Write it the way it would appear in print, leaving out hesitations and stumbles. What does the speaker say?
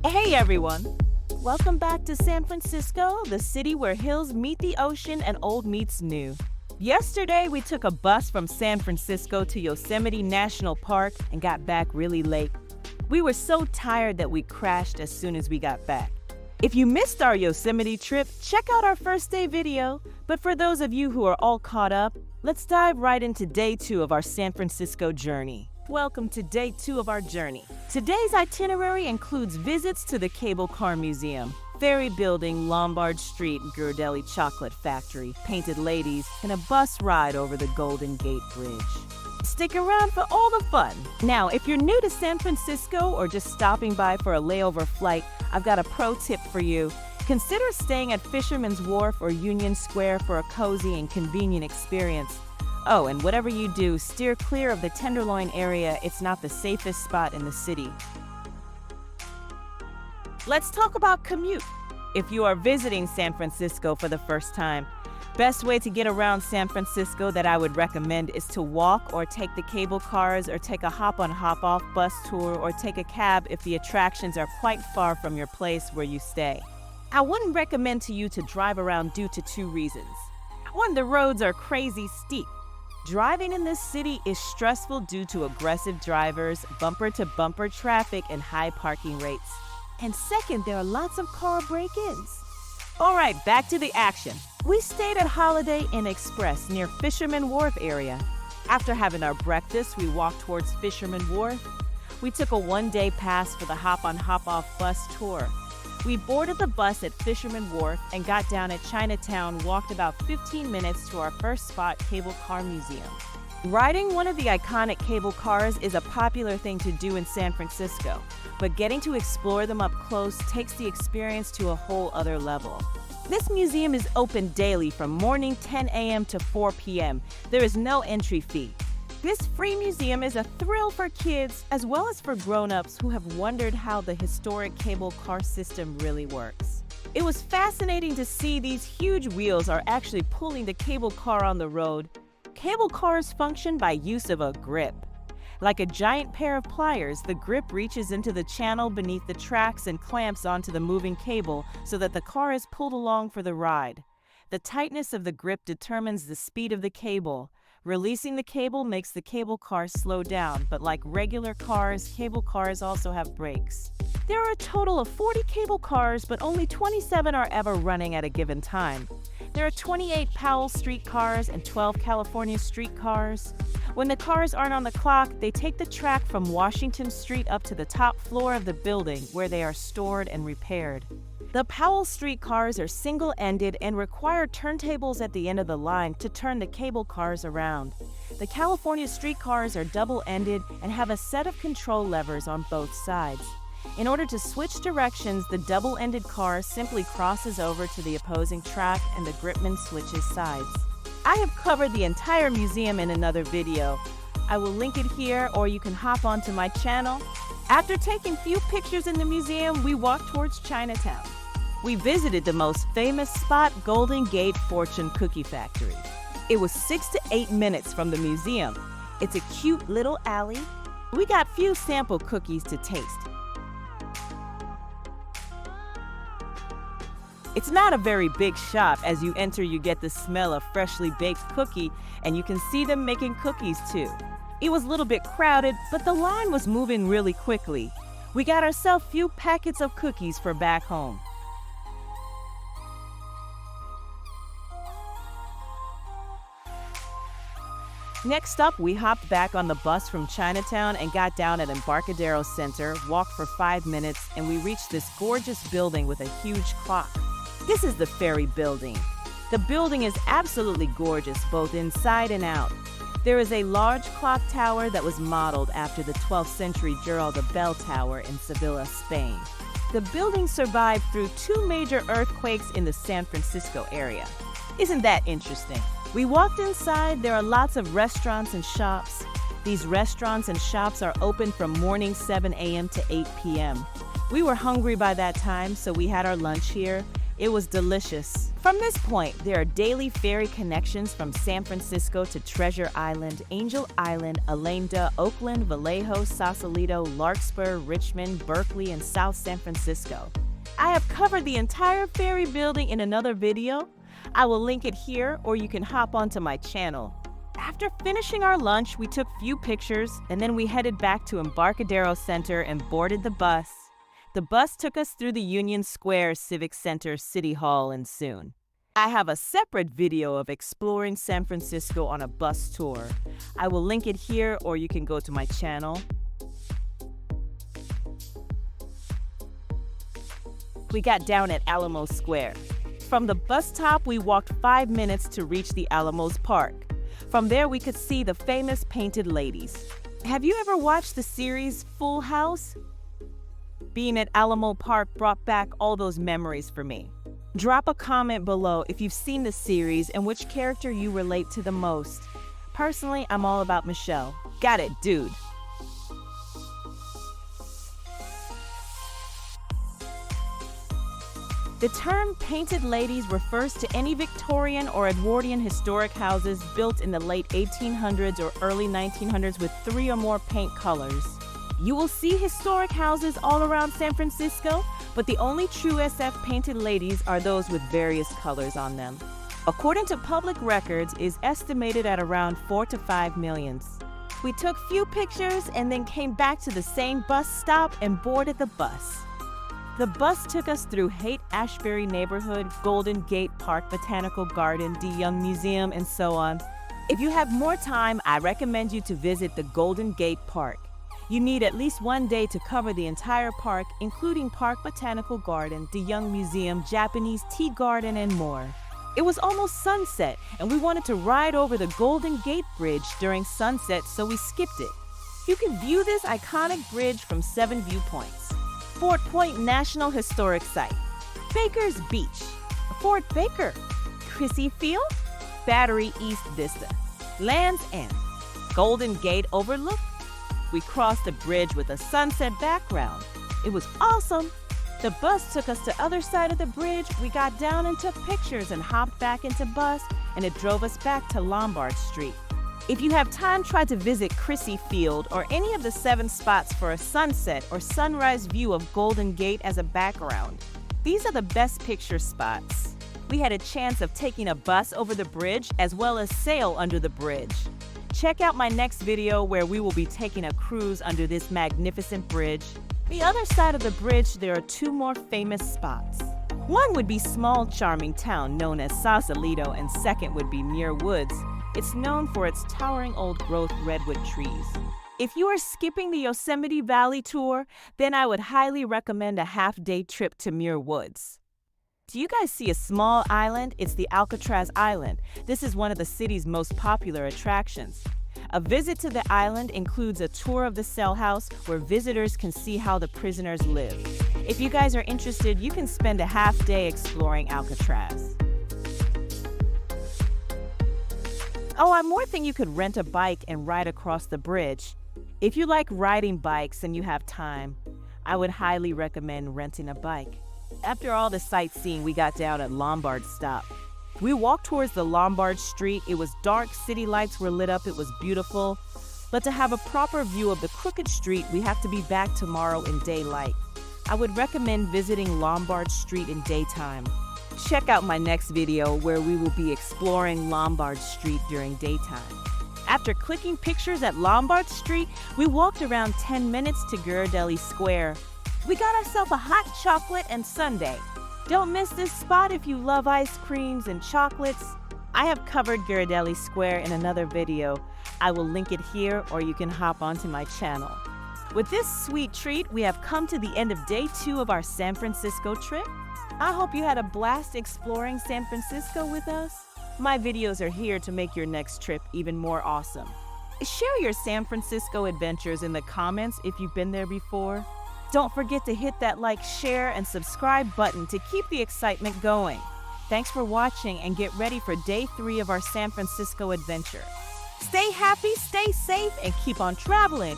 Hey everyone! Welcome back to San Francisco, the city where hills meet the ocean and old meets new. Yesterday, we took a bus from San Francisco to Yosemite National Park and got back really late. We were so tired that we crashed as soon as we got back. If you missed our Yosemite trip, check out our first day video. But for those of you who are all caught up, let's dive right into day 2 of our San Francisco journey. Welcome to day 2 of our journey. Today's itinerary includes visits to the Cable Car Museum, Ferry Building, Lombard Street, Ghirardelli Chocolate Factory, Painted Ladies, and a bus ride over the Golden Gate Bridge. Stick around for all the fun. Now, if you're new to San Francisco or just stopping by for a layover flight, I've got a pro tip for you. Consider staying at Fisherman's Wharf or Union Square for a cozy and convenient experience. Oh, and whatever you do, steer clear of the Tenderloin area. It's not the safest spot in the city. Let's talk about commute. If you are visiting San Francisco for the first time, best way to get around San Francisco that I would recommend is to walk or take the cable cars or take a hop-on hop-off bus tour or take a cab if the attractions are quite far from your place where you stay. I wouldn't recommend to you to drive around due to 2 reasons. 1, the roads are crazy steep. Driving in this city is stressful due to aggressive drivers, bumper-to-bumper traffic, and high parking rates. And 2nd, there are lots of car break-ins. All right, back to the action. We stayed at Holiday Inn Express near Fisherman Wharf area. After having our breakfast, we walked towards Fisherman Wharf. We took a 1-day pass for the hop-on hop-off bus tour. We boarded the bus at Fisherman Wharf and got down at Chinatown, walked about 15 minutes to our first spot, Cable Car Museum. Riding one of the iconic cable cars is a popular thing to do in San Francisco, but getting to explore them up close takes the experience to a whole other level. This museum is open daily from morning 10 a.m. to 4 p.m. There is no entry fee. This free museum is a thrill for kids as well as for grown-ups who have wondered how the historic cable car system really works. It was fascinating to see these huge wheels are actually pulling the cable car on the road. Cable cars function by use of a grip. Like a giant pair of pliers, the grip reaches into the channel beneath the tracks and clamps onto the moving cable so that the car is pulled along for the ride. The tightness of the grip determines the speed of the cable. Releasing the cable makes the cable car slow down, but like regular cars, cable cars also have brakes. There are a total of 40 cable cars, but only 27 are ever running at a given time. There are 28 Powell Street cars and 12 California Street cars. When the cars aren't on the clock, they take the track from Washington Street up to the top floor of the building, where they are stored and repaired. The Powell Street cars are single-ended and require turntables at the end of the line to turn the cable cars around. The California Street cars are double-ended and have a set of control levers on both sides. In order to switch directions, the double-ended car simply crosses over to the opposing track and the gripman switches sides. I have covered the entire museum in another video. I will link it here, or you can hop onto my channel. After taking few pictures in the museum, we walked towards Chinatown. We visited the most famous spot, Golden Gate Fortune Cookie Factory. It was 6 to 8 minutes from the museum. It's a cute little alley. We got few sample cookies to taste. It's not a very big shop. As you enter, you get the smell of freshly baked cookie, and you can see them making cookies too. It was a little bit crowded, but the line was moving really quickly. We got ourselves few packets of cookies for back home. Next up, we hopped back on the bus from Chinatown and got down at Embarcadero Center, walked for 5 minutes, and we reached this gorgeous building with a huge clock. This is the Ferry Building. The building is absolutely gorgeous, both inside and out. There is a large clock tower that was modeled after the 12th century Ghirardelli Bell Tower in Seville, Spain. The building survived through 2 major earthquakes in the San Francisco area. Isn't that interesting? We walked inside. There are lots of restaurants and shops. These restaurants and shops are open from morning 7 a.m. to 8 p.m. We were hungry by that time, so we had our lunch here. It was delicious. From this point, there are daily ferry connections from San Francisco to Treasure Island, Angel Island, Alameda, Oakland, Vallejo, Sausalito, Larkspur, Richmond, Berkeley, and South San Francisco. I have covered the entire Ferry Building in another video. I will link it here, or you can hop onto my channel. After finishing our lunch, we took few pictures, and then we headed back to Embarcadero Center and boarded the bus. The bus took us through the Union Square Civic Center, City Hall, and soon. I have a separate video of exploring San Francisco on a bus tour. I will link it here, or you can go to my channel. We got down at Alamo Square. From the bus stop, we walked 5 minutes to reach the Alamos Park. From there, we could see the famous painted ladies. Have you ever watched the series Full House? Being at Alamo Park brought back all those memories for me. Drop a comment below if you've seen the series and which character you relate to the most. Personally, I'm all about Michelle. Got it, dude. The term painted ladies refers to any Victorian or Edwardian historic houses built in the late 1800s or early 1900s with 3 or more paint colors. You will see historic houses all around San Francisco, but the only true SF painted ladies are those with various colors on them. According to public records, it is estimated at around 4 to 5 million. We took few pictures and then came back to the same bus stop and boarded the bus. The bus took us through Haight-Ashbury neighborhood, Golden Gate Park, Botanical Garden, De Young Museum, and so on. If you have more time, I recommend you to visit the Golden Gate Park. You need at least 1 day to cover the entire park, including Park Botanical Garden, De Young Museum, Japanese Tea Garden, and more. It was almost sunset, and we wanted to ride over the Golden Gate Bridge during sunset, so we skipped it. You can view this iconic bridge from 7 viewpoints. Fort Point National Historic Site, Baker's Beach, Fort Baker, Crissy Field, Battery East Vista, Land's End, Golden Gate Overlook. We crossed the bridge with a sunset background. It was awesome. The bus took us to other side of the bridge. We got down and took pictures and hopped back into bus, and it drove us back to Lombard Street. If you have time, try to visit Crissy Field or any of the 7 spots for a sunset or sunrise view of Golden Gate as a background. These are the best picture spots. We had a chance of taking a bus over the bridge as well as sail under the bridge. Check out my next video where we will be taking a cruise under this magnificent bridge. The other side of the bridge, there are 2 more famous spots. One would be small charming town known as Sausalito, and second would be Muir Woods. It's known for its towering old growth redwood trees. If you are skipping the Yosemite Valley tour, then I would highly recommend a half-day trip to Muir Woods. Do you guys see a small island? It's the Alcatraz Island. This is one of the city's most popular attractions. A visit to the island includes a tour of the cell house where visitors can see how the prisoners live. If you guys are interested, you can spend a half day exploring Alcatraz. Oh, one more thing, you could rent a bike and ride across the bridge. If you like riding bikes and you have time, I would highly recommend renting a bike. After all the sightseeing, we got down at Lombard Stop. We walked towards the Lombard Street. It was dark, city lights were lit up, it was beautiful. But to have a proper view of the crooked street, we have to be back tomorrow in daylight. I would recommend visiting Lombard Street in daytime. Check out my next video where we will be exploring Lombard Street during daytime. After clicking pictures at Lombard Street, we walked around 10 minutes to Ghirardelli Square. We got ourselves a hot chocolate and sundae. Don't miss this spot if you love ice creams and chocolates. I have covered Ghirardelli Square in another video. I will link it here, or you can hop onto my channel. With this sweet treat, we have come to the end of day 2 of our San Francisco trip. I hope you had a blast exploring San Francisco with us. My videos are here to make your next trip even more awesome. Share your San Francisco adventures in the comments if you've been there before. Don't forget to hit that like, share, and subscribe button to keep the excitement going. Thanks for watching, and get ready for day 3 of our San Francisco adventure. Stay happy, stay safe, and keep on traveling.